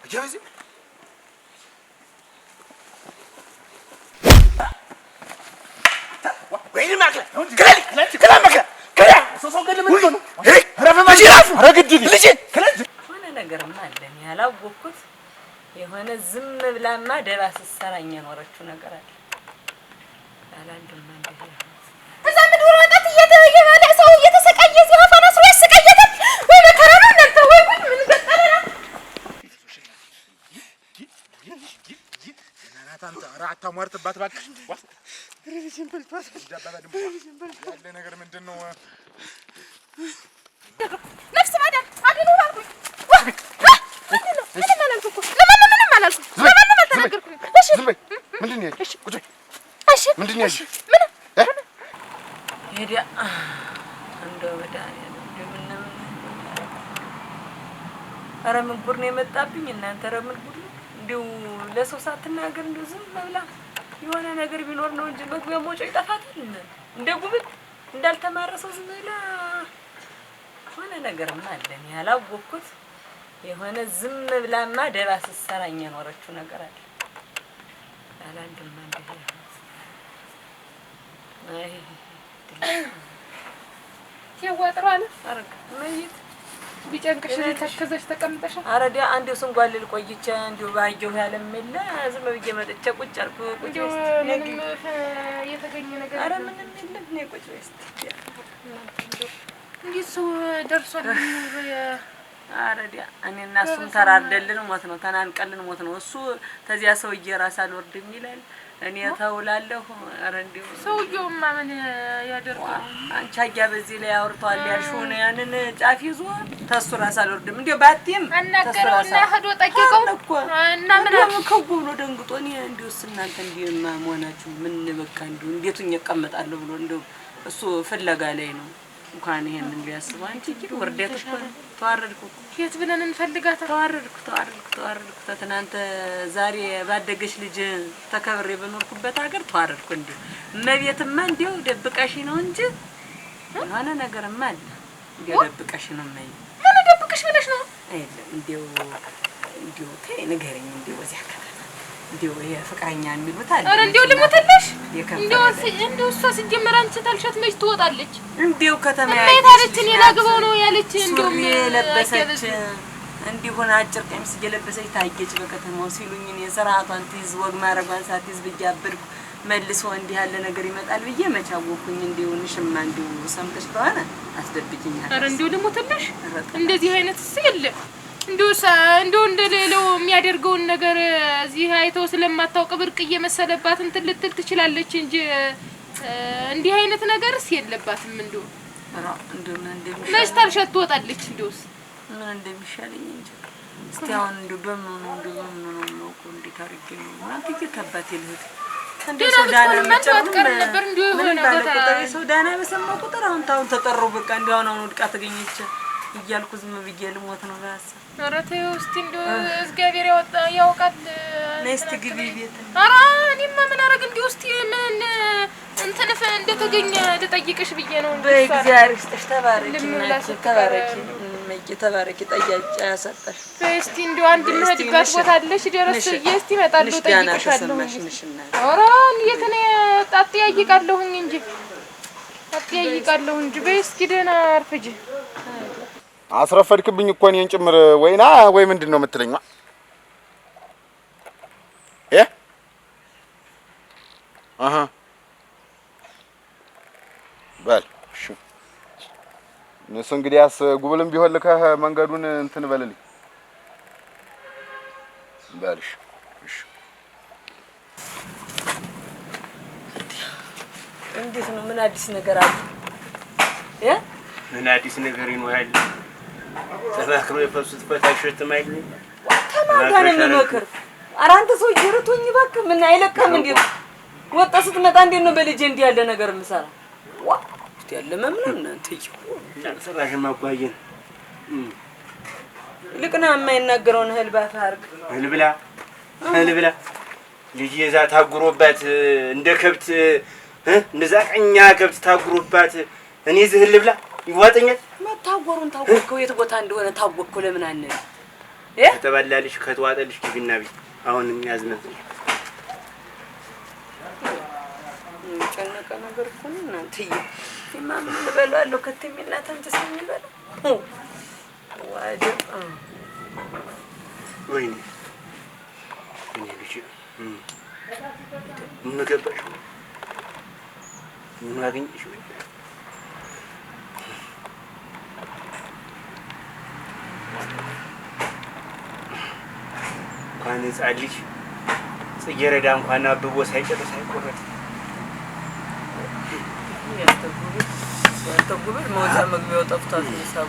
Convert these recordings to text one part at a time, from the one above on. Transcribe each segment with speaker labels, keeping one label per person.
Speaker 1: جاهزين وين الماكله كلام ماكله كلام صوصو قال من دونه هيك رافع ما جراف رقدي ليش
Speaker 2: وانا ነገርማ አለኝ ያላወቅኩት የሆነ ዝም ብላማ ደባስ ሰራኛ ኖረችው ነገር አለ አላንድም እንዴ
Speaker 3: እዛ ምድር ወጣት እየተባለ ሰው እየተሰቃየ ሲያፈና ሰው ያሰቃየተ ወይ መከራ ነው እናንተ ወይ ምን ገጠረና
Speaker 1: ናታንታ ራታ ሟርጥባት ባክሽ ረጅም በልቷት ዳባባ ደም ያለ ነገር ምንድነው
Speaker 3: ነፍስ ማዳን አድኑ ባልኩኝ ምንም አላልኩ ለማንም አላልኩ ለማንም አልተናገርኩም እሺ
Speaker 1: ምንድነው ያልሽ ቁጭ
Speaker 3: እሺ
Speaker 1: ምንድነው ያልሽ
Speaker 3: ምን
Speaker 2: ሄዲያ እንደው በዳሪ እንደምን አረ ምን ጉድ ነው የመጣብኝ እናንተ አረ ምን ጉድ እንደው ለሰው ሳትናገር እንደው ዝም ብላ የሆነ ነገር ቢኖር ነው እንጂ መግቢያ ሞጮ ይጠፋታል እንደ ጉብል እንዳልተማረሰው ዝም ብላ ሆነ ነገርማ አለኝ ያላወቅኩት የሆነ ዝም ብላማ ደባስ ሰራኛ ኖረችው ነገር አለ አላንድም እንዴ አይ
Speaker 3: ያዋጥራል
Speaker 2: አረግ ማይት
Speaker 3: ቢጨንቅሽ ተከዘሽ ተቀምጠሽ
Speaker 2: አረዲያ አንዴው ስንጓልል ቆይቼ እንዲው ባየው ያለምለ ዝም ብዬ መጥቼ ቁጭ አልኩ ቁጭ
Speaker 3: ምንም የተገኘ ነገር
Speaker 2: አረ ምንም የለም ነው ቁጭ እስቲ
Speaker 3: እንዴ ሰው ደርሷል
Speaker 2: አረዲያ እኔና እሱም ተራርደልን ሞት ነው ተናንቀልን ሞት ነው እሱ ተዚያ ሰውዬ ራስ አልወርድም ይላል እኔ ተውላለሁ አረ እንዴው
Speaker 3: ሰውዬውማ ምን ያደርጋል
Speaker 2: አንቺ አያ በዚህ ላይ አውርቷል ያልሽውን ያንን ጫፍ ይዞ ተሱ ራስ አልወርድም እንዴው ባቲም
Speaker 3: አናገረውና ሄዶ ጠቂቀው እና ምን
Speaker 2: ከጉብሎ ደንግጦ እኔ እንዴውስ እናንተ እንዴማ መሆናችሁ ምን በቃ እንዴው እንዴቱኝ እቀመጣለሁ ብሎ እንዴው እሱ ፍለጋ ላይ ነው እንኳን ይሄን እንዲያስብ አንቺ ወርደት እኮ ተዋረድኩ
Speaker 3: የት ብለን እንፈልጋታ
Speaker 2: ተዋረድኩ ተናንተ ዛሬ ባደገሽ ልጅ ተከብሬ በኖርኩበት ሀገር ተዋረድኩ እንዴ መቤትማ እንዴው ደብቀሽ ነው እንጂ ማና ነገርማ አለ እንዴው ደብቀሽ ነው ማይ
Speaker 3: ምን ደብቀሽ ብለሽ ነው
Speaker 2: አይደለም እንዴው ተይ ንገረኝ እንዴው ወዚያ እንዴው የፍቅረኛ የሚሉት አለ
Speaker 3: አረ እንዴው ልሞተልሽ እንዴው እሷ ሲጀመር አንቺ ታልሻት መች ትወጣለች
Speaker 2: እንዴው ከተማ
Speaker 3: ያለች እኔ ላግባው ነው ያለች እንዴው
Speaker 2: ለበሰች እንዲሆን አጭር ቀሚስ እየለበሰች ታየች በከተማው ሲሉኝ እኔ ስርዓቷን ትይዝ ወግ ማረጓን ሳትይዝ ብያብርኩ መልሶ እንዲህ ያለ ነገር ይመጣል ብዬ መቻወኩኝ እንዴው ንሽማ እንዴው ሰምተሽ ተዋና አስደብቂኛል
Speaker 3: አረ እንዴው ልሞተልሽ እንደዚህ አይነት ሲል እንደው እንደሌለው የሚያደርገውን ነገር እዚህ አይተው ስለማታውቅ ብርቅ እየመሰለባት እንትን ልትል ትችላለች እንጂ እንዲህ አይነት ነገርስ የለባትም እንደው ለሽ ታልሻት ትወጣለች እንደውስ
Speaker 2: ምን እንደሚሻለኝ እንጂ እስቲ አሁን እንደው በምን ነው እንዴ ታርጌ ነው ማለት ይከባት ይልህት እንደው ሶዳና መጨረም ነበር እንደው የሆነ ቦታ ሶዳና በሰማው ቁጥር አሁን ተጠሩ በቃ እንደው አሁን ውድቃ ተገኘች እያልኩ ዝም ብዬ ልሞት ነው ጋር
Speaker 3: ኧረ ተይው እስቲ እንደው እግዚአብሔር ያውቃል
Speaker 2: ነስቲ ግቢ ቤት
Speaker 3: ኧረ እኔማ ምን አረግ እንደው እስቲ ምን እንትን እንደተገኘ ልጠይቅሽ ብዬ ነው
Speaker 2: በእግዚአብሔር ይስጥሽ ተባረኪ ጠያቂ ያሰጣሽ
Speaker 3: እስቲ እንደው አንድ መድጋት ቦታ አለሽ ደረስ እስቲ እመጣለሁ ጠይቅሻለሁ ኧረ የት ነው አትጠይቃለሁኝ እንጂ በእስኪ ደህና አርፍጂ
Speaker 1: አስረፈድክብኝ እኮ እኔን ጭምር ወይና ወይ ምንድነው የምትለኝ አሃ በል እሺ እነሱ እንግዲያስ ጉብልም ቢሆን ልከህ መንገዱን እንትን በልልኝ በልሽ እሺ
Speaker 2: እንዴት ነው ምን አዲስ ነገር አለ
Speaker 4: ምን አዲስ ነገር ይኖራል ተባክሮ የፈሱት ፈታሽት ማይል
Speaker 2: ተማጋነ ምመክር አራንተ ሰው ይርቶኝ ባክ ምን አይለቀም እንዴ ወጣ ስትመጣ እንዴ ነው በልጄ እንዴ ያለ ነገር ምሰራ ዋ እስቲ ያለ መምነው እናንተ ይሁ
Speaker 4: ሰራሽ ማጓየን
Speaker 2: ልቅና የማይናገረውን ህልባ ታርግ
Speaker 4: ህልብላ ልጅ የዛ ታጉሮባት እንደ ከብት እንደዛ ቀኛ ከብት ታጉሮባት እኔ ዝህልብላ ይዋጠኛል
Speaker 2: መታወሩን ታወቀው የት ቦታ እንደሆነ ታወቀው ለምን አነ
Speaker 4: ከተባላልሽ ከተዋጠልሽ ግቢና ቢ አሁን የሚያዝነት
Speaker 2: ጨነቀ ነገር እኮ ነው እናንተዬ ማምን ልበላለሁ ከተሚና ታንተስ የሚበላው ዋደ
Speaker 4: ወይኔ እኔ ልጅ ምን ገባሽ ምን አገኘሽ ወይ እንኳን ጻልሽ ጽጌረዳ እንኳን አብቦ ሳይጨርስ አይቆረጥ
Speaker 2: ያስተጉብል መውጫ መግቢያው ጠፍቷል ነው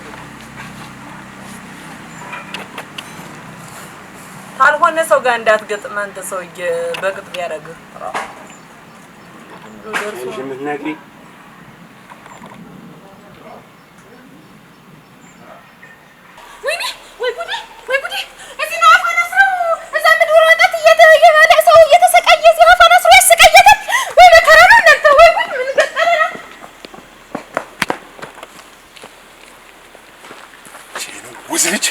Speaker 2: ካልሆነ ሰው ጋር እንዳትገጥም አንተ ሰውዬ በቅጥ ቢያረግህ
Speaker 4: ደርሶ ምንነግሪ
Speaker 3: ወይ ጉዴ እዚህ ነው አፋና ስራው እዛ ምድር ወጣት እየተባለ ሰው እየተሰቃየ እዚህ አፋና ስራው ያሰቃየታል ወይ መከራ ነው እናንተ ወይ ጉድ ምን ገጠረና
Speaker 5: ወዝልጅ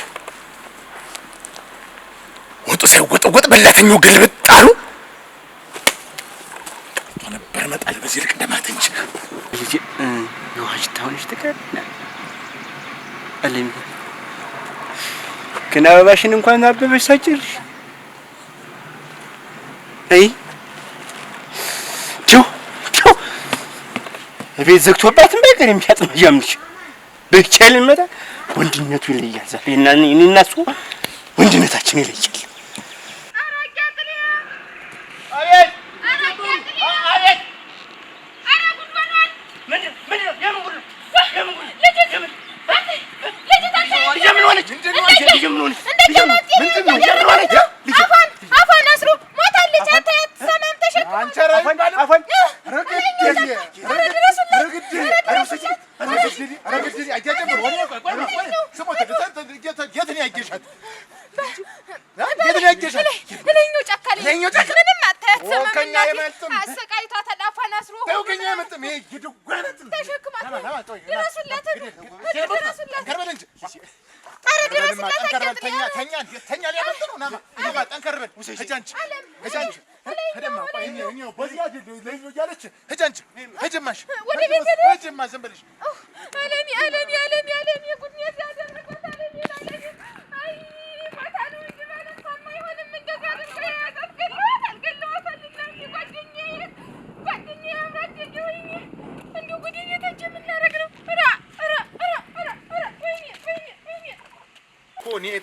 Speaker 5: ወጡ ሳይወጠወጥ በላተኛው ግልብጥ አሉ ነበር መጣል በዚህ ልክ እንደማተንች
Speaker 4: ልጅ ነው አጅታውንሽ ተከና አለኝ ግን አበባሽን እንኳን አበበሽ ሳጭርሽ አይ ቹ እቤት ዘግቶባትም ባይቀር የሚያጥም ያምልሽ በቻልን መጣ ወንድነቱ ይለያል ዛሬ እና እኔና እሱ ወንድነታችን ይለያል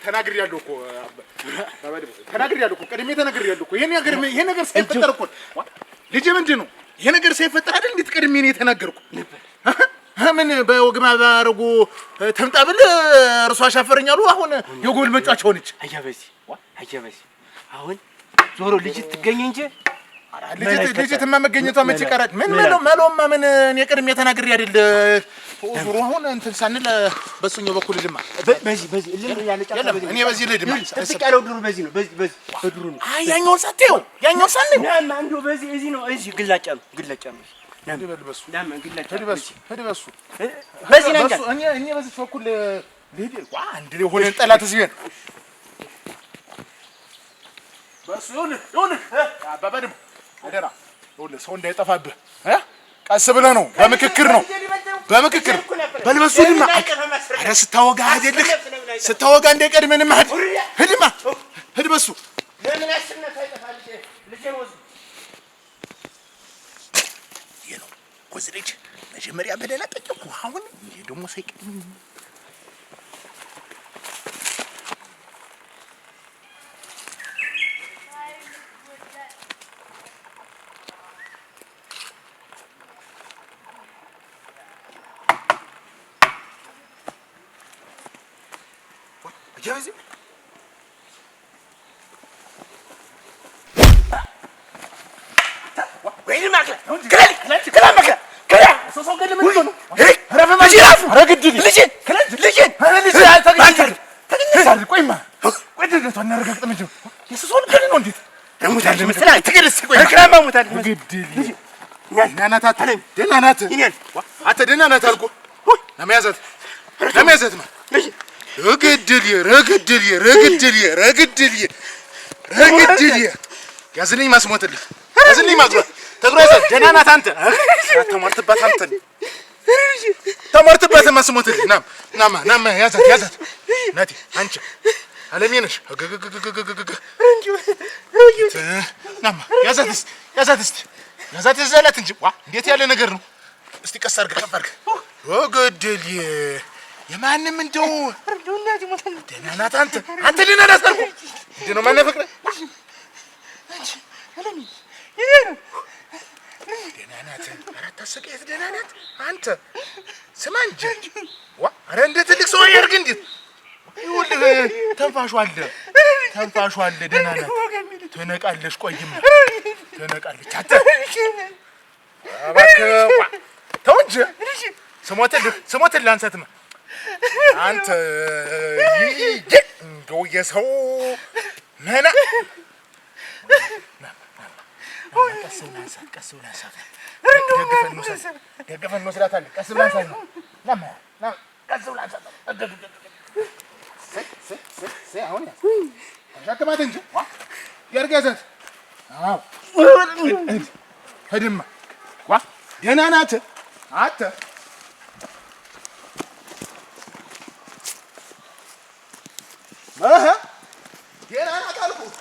Speaker 4: ተናግሬያለሁ እኮ ቀድሜ ተናግሬያለሁ እኮ ይሄ ነገር ሳይፈጠር እኮ ልጅ ምንድነው ይሄ ነገር ሳይፈጠር አይደል እንዴት ቀድሜ ነው የተናገርኩ ምን በወግማ ባረጉ ተምጣብል እርሷ አሻፈረኛሉ አሁን የጎል መጫወቻ ሆነች አያበዚ አሁን ዞሮ ልጅ ትገኝ እንጂ ልጅትማ መገኘቷ መቼ ቀረች ምን መሎማ ምን እኔ ቀድሜ ተናግሬ አይደል ዞሮ አሁን እንትን ሳንል በሱኛው በኩል ልማ በዚህ እኔ በዚህ ልድማ ተስቃለው ድሩ በዚህ ነው በዚህ በድሩ ነው ያኛው ሳቴው ያኛው ሳንል ናማ አንዱ በዚህ እዚህ ነው እዚህ ግላጫ ነው ናምበልበሱ ናማ ግላጫ ሄድበሱ በዚህ ነኝ እኔ በዚህ በኩል ልሂድ አንድ ላይ ሆነ ጠላት እዚህ ነው በሱ ይሁን አባባድም አደራ ወለ ሰው እንዳይጠፋብህ ቀስ ብለህ ነው በምክክር በልበሱ ድማ አረ ስታወጋ አይደልህ ስታወጋ እንደቀድመን ማድ ሄድማ ሄድበሱ ለምን ያስነካ ይጠፋል ልጅ ወዝ ይሄው ወዝልጅ መጀመሪያ በደላ ጠጭኩ አሁን ይሄ ደግሞ ሳይቀድም جاهز وين الماكله كلام ماكله كلام صوصو قد من دونه هيك رافع ما جيراف رقدني لجين انا لجين تقدر قيمه قدر تنرقق تمجو يسوسو قد ነው እንዴት ደሞታ ለምሳሌ ተገለስ ቆይ ከላም ማሙታ ግድልኝ ናናታ ደናናት ይኔል አተ ደናናት አልኩ ለማያዘት ነው ረግድል ያዝልኝ ማስሞትልኝ ያዝልኝ ማግባት ተግሯዘ ደህና ናት አንተ ተሞርትባት አንተ ተሞርትባት ማስሞትልኝ ናማ ያዛት ናቲ አንቺ አለሜ ነሽ ናማ ያዛት ዘላት እንጂ ዋ እንዴት ያለ ነገር ነው እስቲ ቀስ አድርገህ ከፍ አድርገህ ወገደል የማንም እንደው ደህና ናት አንተ ደህና ናት አልኩ እንዴ ነው ማነው ፍቅር አንቺ አለሚ ደህና ናት አራት አሰቀየት ደህና ናት አንተ ስማ እንጂ ዋ አረ እንደ ትልቅ ሰው ያርግ እንዴ ይኸውልህ ተንፋሹ አለ ደህና ናት ትነቃለሽ ቆይም ትነቃለች አተ እባክህ ተው እንጂ ስሞትልህ አንሰትም አንተ እንደው የሰው መና ቀስ ብለህ አንሳት ደግፈን እንወስዳታለን ቀስ ብለህ አንሳት ነው ቀስ ብለህ አንሳት አሁን አሻከማት እንጂ ያርጋዛት አዎ ሄድማ ዋ ደህና ናት አተ ደህና ናት አልኩህ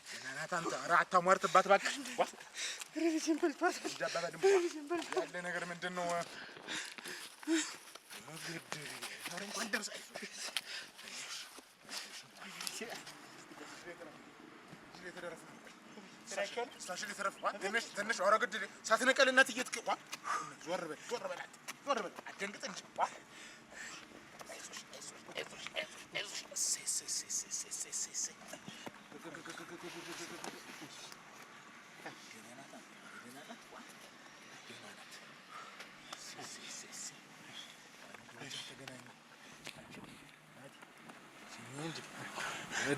Speaker 4: ደህና ናት አንተ ኧረ አታሟርትባት እባክህ ያለ ነገር ምንድን ነው እንኳን ደርሰህ ትንሽ ኧረ ግድ ሳትነቀል እናትዬ ትቅዋ ዞር በል አትደንግጥ እንጂ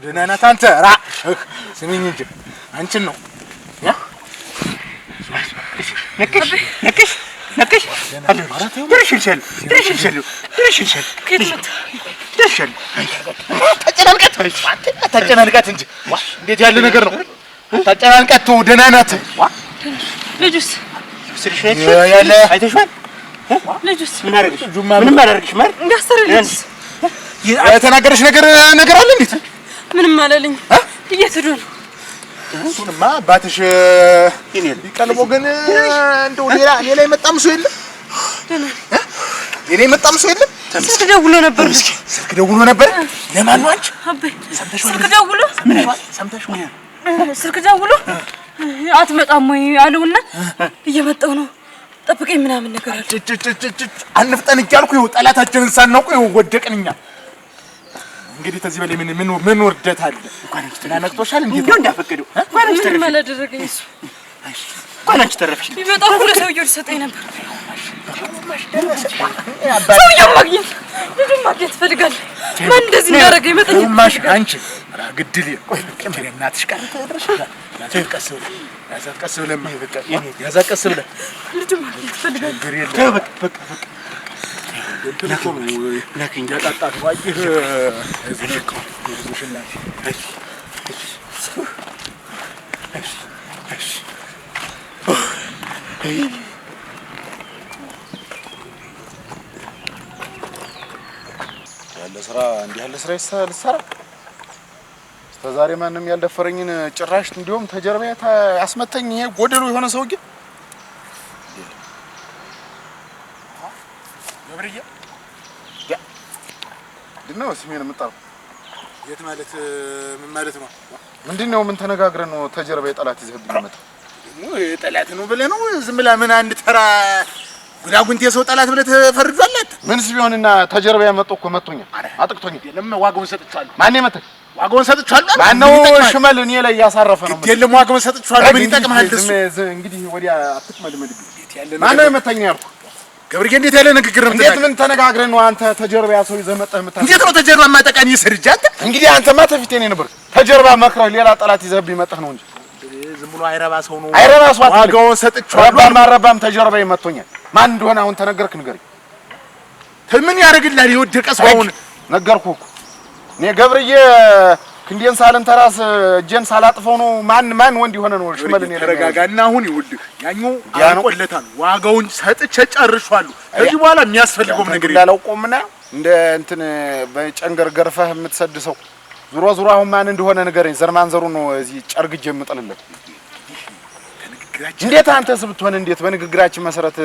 Speaker 4: ደህና ናት አንተ ራ ስሚኝ እንጂ አንቺን ነው ነቅሽ ተጨናንቃት እንጂ እንዴት ያለ ነገር ነው ተጨናንቃት ተው ደህና ናት
Speaker 2: ልጁስ
Speaker 4: ያለ አይተሽዋል
Speaker 2: ልጁስ
Speaker 4: ምንም አላደርግሽ ማለት
Speaker 2: እንዳሰረልኝ
Speaker 4: የተናገረሽ ነገር አለ እንዴት
Speaker 2: ምንም አላለኝ እየተዱ ነው
Speaker 4: እሱንማ አባትሽ ቢቀልቦ ግን እንደው ሌላ የመጣም ሰው የለም ሌላ የመጣም ሰው የለም
Speaker 2: ስልክ ደውሎ ነበር
Speaker 4: ለማን ነው አንቺ
Speaker 2: አቤ ስልክ ደውሎ አትመጣም ወይ አለውና እየመጣው ነው ጠብቀኝ ምናምን ነገር አለ
Speaker 4: አንፍጠን እያልኩ ይኸው ጠላታችንን ሳናውቁ ይኸው ወደቅን እኛ እንግዲህ ተዚህ በላይ ምን ወርደት አለ እንኳን አንቺ ተናነቅቶሻል እንዴ ነው እንዳፈቀደው እንኳን አንቺ ተረፈሽ
Speaker 2: ማላደረገኝ እሱ
Speaker 4: እንኳን አንቺ ተረፈሽ
Speaker 2: ይመጣው ሁሉ ሰውዬው ሊሰጠኝ ነበር ሰውዬው ማግኘት ፈልጋለሁ ማን እንደዚህ እንዳደረገ ይመጣኝ
Speaker 4: ማሽ አንቺ ግድል ቆይ ከመሬ እናትሽ ጋር ተደረሻል ያዛት ቀስ ብለህ በቃ ያዛት ቀስ ብለህ
Speaker 2: ልጅ ማግኘት ፈልጋለሁ
Speaker 4: ተው በቃ ለኪን ያጣጣት ዋይህ እዝልሽና
Speaker 1: ያለ ስራ እንዲህ ያለ ስራ ይሰራ እስከዛሬ ማንም ያልደፈረኝን ጭራሽ እንዲሁም ተጀርባዬ አስመተኝ ይሄ ጎደሉ የሆነ ሰውዬ
Speaker 4: ገብርዬ
Speaker 1: ድነው ስሜን የምጠራው
Speaker 4: የት ማለት ምን ማለት ነው
Speaker 1: ምንድነው ምን ተነጋግረን ነው ተጀርባዬ ጠላት ይዘህብኝ መጣ
Speaker 4: ደግሞ ጠላት ነው ብለህ ነው ዝም ብላ ምን አንድ ተራ ጉዳጉንት የሰው ጠላት ብለህ ተፈርጇላት
Speaker 1: ምንስ ቢሆንና ተጀርባዬ መጥቶ እኮ መጥቶኛል አጥቅቶኛል
Speaker 4: የለም ዋጋውን ሰጥቻለሁ
Speaker 1: ማን የመተህ
Speaker 4: ዋጋውን ሰጥቻለሁ
Speaker 1: ማነው ሽመል እኔ ላይ ያሳረፈ ነው
Speaker 4: የለም ዋጋውን ሰጥቻለሁ ምን ይጠቅምሃል እሱ
Speaker 1: እንግዲህ ወዲያ አትቅመልመድ ማነው የመተኝ ያልኩ
Speaker 4: ገብርዬ እንዴት ያለ ንግግር ነው
Speaker 1: እንዴት ምን ተነጋግረን ነው አንተ ተጀርባ ሰው ይዘህ መጣህ መጣህ
Speaker 4: እንዴት ነው ተጀርባ ማጠቃኝ ይሰርጃ አንተ
Speaker 1: እንግዲህ አንተማ ተፊቴ ነኝ ነበር ተጀርባ መክረህ ሌላ ጠላት ይዘህብኝ መጣህ ነው እንጂ
Speaker 4: ዝም ብሎ አይረባ ሰው ነው
Speaker 1: አይረባ ሰው
Speaker 4: ዋጋውን ሰጥቻለሁ
Speaker 1: ማረባም ተጀርባዬ መጥቶኛል ማን እንደሆነ አሁን ተነገርክ ንገረኝ
Speaker 4: ምን ያደርግልሃል? የወደቀ ሰው አሁን
Speaker 1: ነገርኩህ እኮ እኔ ገብርዬ ክንዴን ሳልንተራስ እጄን ሳላጥፈው ነው። ማን ወንድ የሆነ ነው ሽመልን
Speaker 4: ተረጋጋና አሁን ይውልህ ያኛው አቆለታል። ዋጋውን ሰጥቼ ጨርሻለሁ። ከዚህ በኋላ የሚያስፈልገው ነገር
Speaker 1: እንዳላውቀውምና እንደ እንትን በጨንገር ገርፈህ የምትሰድሰው ዙሮ አሁን ማን እንደሆነ ንገረኝ። ዘርማንዘሩ ነው እዚህ ጨርግጄ የምጥልለት። እንዴት አንተስ ብትሆን እንዴት በንግግራችን መሰረት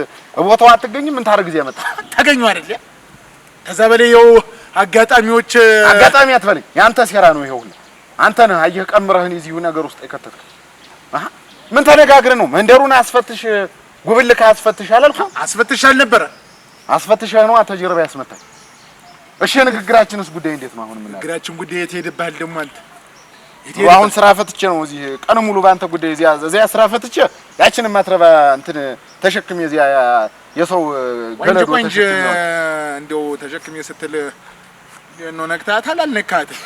Speaker 1: ቦታው አትገኝም? ምን ታርግ እዚህ ያመጣ
Speaker 4: ታገኙ አይደል? ከዛ በላይ ይኸው አጋጣሚ
Speaker 1: አትበለኝ። ያንተ ሴራ ነው ይሄው። አንተ ነህ አየህ ቀምረህን እዚሁ ነገር ውስጥ የከተትከው። ምን ተነጋግረን ነው? መንደሩን አስፈትሽ ጉብልካ አስፈትሽ አላልኩም?
Speaker 4: አስፈትሽ አልነበረ
Speaker 1: አስፈትሽህ ነው አተጀርባ ያስመታኝ። እሺ ንግግራችንስ ጉዳይ እንዴት ነው? አሁን ምን
Speaker 4: ንግግራችን ጉዳይ የት ሄደብሃል ደግሞ አንተ?
Speaker 1: አሁን ስራ ፈትቼ ነው እዚህ ቀን ሙሉ ባንተ ጉዳይ እዚያ ስራ ፈትቼ ያችን ማትረባ እንትን ተሸክሜ እዚያ የሰው ገለዶ ተሸክሜ
Speaker 4: እንደው ተሸክሜ ስትል ነው ነክታታል አልነካትም?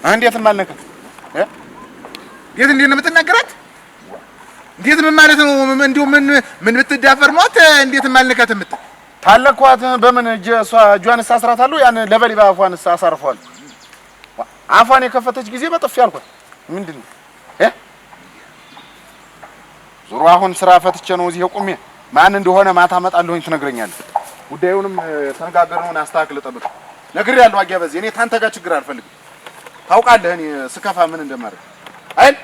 Speaker 1: እንዴትም አልነካት
Speaker 4: እንዴት ነው የምትናገራት? እንዴት ምን ማለት ነው? እንደው ምን ብትዳፈር ነው እንዴት ማልነካት የምትል
Speaker 1: ታለኳት? በምን እጇንስ አስራታለሁ። ያን ለበሊባ አፏንስ አሳርፈዋለሁ። አፏን የከፈተች ጊዜ በጥፊ አልኳት። ምንድን ነው ዙሮ አሁን ስራ ፈትቼ ነው እዚህ ቆሜ ማን እንደሆነ ማታ መጣለሁኝ ትነግረኛለህ። ጉዳዩንም ተነጋገርነውን አስተካክል ጠብቅ። ነግሬያለሁ። አጊያ በዚህ እኔ ታንተ ጋር ችግር አልፈልግም። ታውቃለህ እኔ ስከፋ ምን እንደማደርግ አይደል?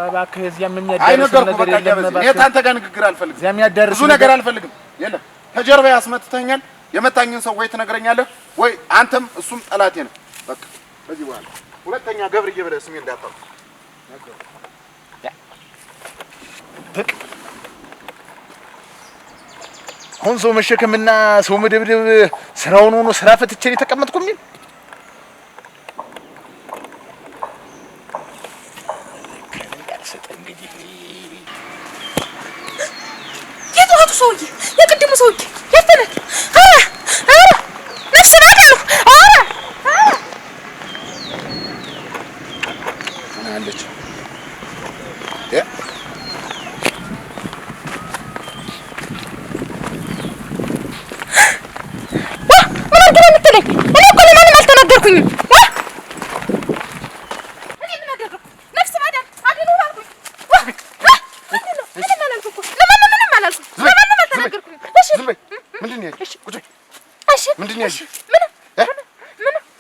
Speaker 4: እባክህ እዚያም የሚያደርስ ነገር የለም።
Speaker 1: እኔ ታንተ ጋር ንግግር አልፈልግም።
Speaker 4: እዚያም የሚያደርስ
Speaker 1: ብዙ ነገር አልፈልግም። የለም ከጀርባ ያስመትተኛል። የመታኝን ሰው ወይ ትነግረኛለህ ወይ አንተም እሱም ጠላቴ ነው። በቃ በዚህ በኋላ ሁለተኛ ገብርዬ ብለህ ስሜን እንዳታውቅ።
Speaker 4: አሁን ሰው መሸከምና ሰው መደብደብ ስራውን ሆኖ ስራ ፈትቼ የተቀመጥኩ የሚል
Speaker 3: የጠዋቱ ሰውዬ የቅድሙ ሰውዬ ያፈናል። ነፍስ ናቀሉ
Speaker 1: አለች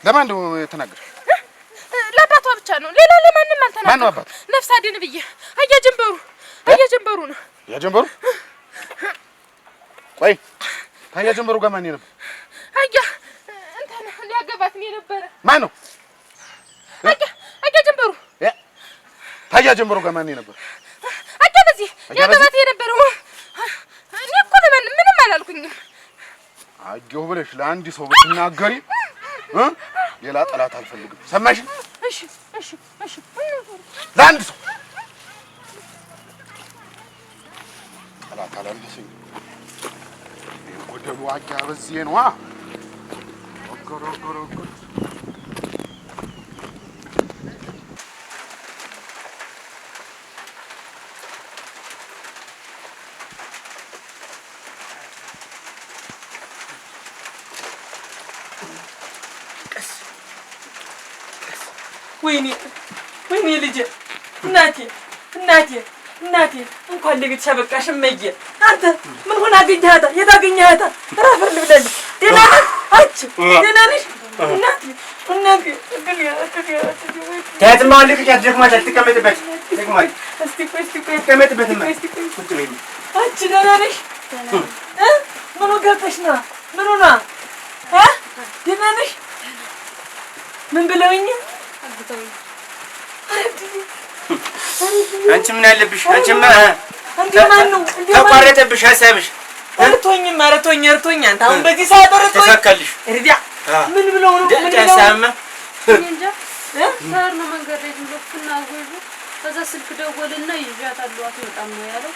Speaker 1: ለማን ነው የተናገርሽ?
Speaker 3: ለአባቷ ብቻ ነው፣ ሌላ ለማንም አልተናገርኩም።
Speaker 1: ማን ነው አባት?
Speaker 3: ነፍስ አድን ብዬ አያጀንበሩ ነው።
Speaker 1: አያጀንበሩ? ቆይ ታያጀንበሩ ጋር ማን ነበር?
Speaker 3: እንትን ሊያገባት ነው የነበረ።
Speaker 1: ማን ነው?
Speaker 3: አያጀንበሩ።
Speaker 1: ታያጀንበሩ ጋር ማን ነበር?
Speaker 3: በዚህ ሊያገባት የነበረው። እኔ እኮ ለማንም ምንም አላልኩኝም።
Speaker 1: አየሁ ብለሽ ለአንድ ሰው ብትናገሪ ሌላ ጠላት አልፈልግም። ሰማሽ?
Speaker 3: እሺ
Speaker 1: ለአንድ ሰው ጠላት አላልሽኝ። ወደሉ አጊያ በዚህ ነው
Speaker 2: ወይኔ ልጄ እናቴ እንኳን ለቤት ሸበቃሽ እመዬ። አንተ ምን ሆነ አገኘሃታ? የት አገኘሃታ? ራፈር ልብላለች። ደህና ነህ? አንቺ ደህና ነሽ? እናቴ
Speaker 6: ታትማ ልቅያት ደክማታል። ትቀመጥበት ደክማል።
Speaker 2: እስቲ ቆይ
Speaker 6: ትቀመጥበትማ ቁጭ በይ።
Speaker 2: አንቺ ደህና ነሽ? ምኑ ገብተሽ ነው? ምኑ ነው? ደህና ነሽ? ምን ብለውኝ?
Speaker 6: አንቺ ምን አለብሽ? አንቺማ
Speaker 2: ማን ነው
Speaker 6: ተቋረጠብሽ ሀሳብሽ።
Speaker 2: እርቶኝ አንተ አሁን በዚህ ሰዓት እርቶኝ
Speaker 6: ተሳካልሽ።
Speaker 2: እርዲያ ምን ብለው ነው? ምን ብለው
Speaker 6: ነው?
Speaker 3: እንጃ ታር ነው መንገድ ላይ ዝምብና አጎይዙ ከዛ ስልክ ደወልና ይዣታለሁ አትመጣም ነው ያለው።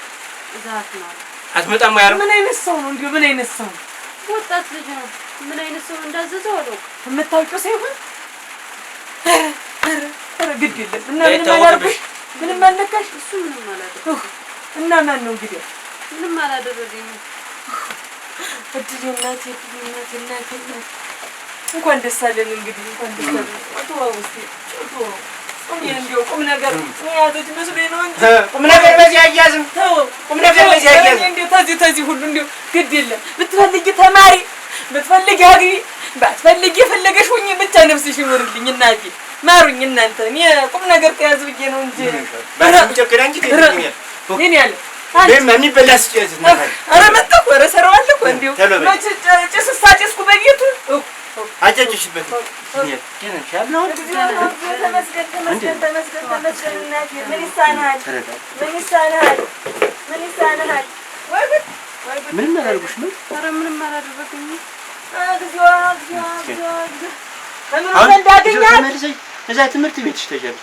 Speaker 3: እዛት ነው
Speaker 6: አትመጣም ያለው።
Speaker 2: ምን አይነት ሰው ነው? እንዴ ምን አይነት ሰው?
Speaker 3: ወጣት ልጅ ነው። ምን አይነት ሰው እንዳዘዘው አለው።
Speaker 2: የምታውቂው ሰው ይሁን ግድ የለም እና ምንም አልነካሽ?
Speaker 3: እሱ ምንም አላደረገም።
Speaker 2: እና ማን ነው እንግዲህ?
Speaker 3: ምንም አላደረገኝም።
Speaker 2: እድል እናቴ እናቴ እንኳን ደስ አለን። እንግዲህ እንኳን ደስ አለን። እንዲያው ቁም ነገር ያዘች መስሎኝ ነው እንጂ
Speaker 6: ቁም ነገር በዚህ አያዝም። ቁም ነገር በዚህ አያዝም።
Speaker 2: እንዲያው ተዚህ ሁሉ እንዲያው ግድ የለም። ብትፈልጊ ተማሪ፣ ብትፈልጊ አግቢ፣ ባትፈልጊ የፈለገሽ ሁኚ፣ ብቻ ነፍስሽ ይኖርልኝ እናቴ። ማሩኝ እናንተ። እኔ ቁም ነገር ተያዝ ብዬ ነው እንጂ
Speaker 6: ባንቺ ጨክና እንጂ
Speaker 2: ይሄን ያለ
Speaker 6: የሚበላ ስጨት ነበር።
Speaker 2: ኧረ መጣሁ። ኧረ እሰራዋለሁ። እንዲያው መች ጭስሳ ጭስኩ በቤቱ
Speaker 6: አጨጭሽበት
Speaker 2: ተመስገን እናቴ። ምን ይሳንሃል?
Speaker 6: ምንም አላልኩሽ ነው።
Speaker 2: ኧረ ምንም አላደረኩኝም። ከምኑ ዘንድ አገኛት?
Speaker 6: እዛ ትምህርት ቤትሽ ተጀመረ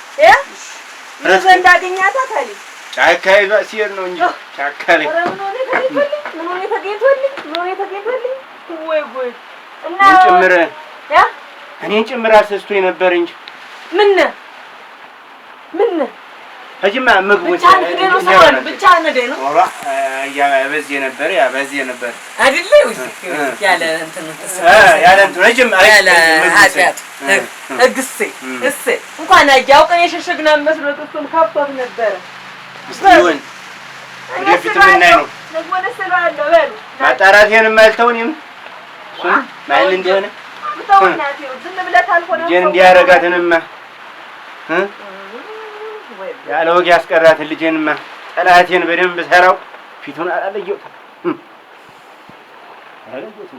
Speaker 2: ምኑ ዘንድ አገኛት? አታሊ
Speaker 6: ጫካ ይዟ ሲሄድ ነው እንጂ ጫካ ላይ
Speaker 2: ምን ሆነ ተገኝቶልኝ ወይ ጉድ! እና
Speaker 6: ጭምር እኔን ጭምር አስስቶኝ ነበር እንጂ ምን እጅማ ምግቡ
Speaker 2: ብቻ ነደ ነው
Speaker 6: በዚህ ነበር
Speaker 2: አይደለ? ያለ እንትን
Speaker 6: ያለ
Speaker 2: ኃጢአት እግሴ እንኳን አያውቀን የሸሸግና መስሎት እሱም ከብቶት ነበረ።
Speaker 6: እስኪሆን ወደፊት የምናይ ነው። ማጣራቴንም አልተውንም። እሱን ማን እንደሆነ ልጄን እንዲያረጋትንማ ያለ ወግ ያስቀራትን ልጄንማ ጠላቴን በደንብ ሰራው። ፊቱን አላለየሁትም።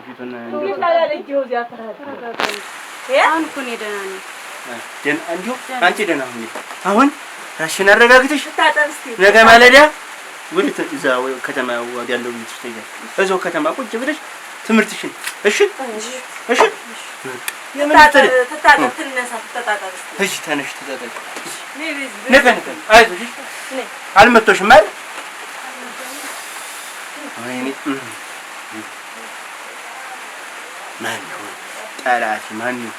Speaker 6: ፊቱን እንዲሁ አንቺ ደህና ሁኚ። አሁን ራስሽን አረጋግተሽ ነገ ማለዳ ወደ እዛ ከተማ ወዲያለው ልጅ ትይዛለሽ። እዛው ከተማ ቁጭ ብለሽ ትምህርትሽን እሺ ተነሽ ተጣጣ ነገ አይዞሽ አልመቶሽም አይደል? ወይኔ ማን ይሆን ጠላቴ? ማን ይሆን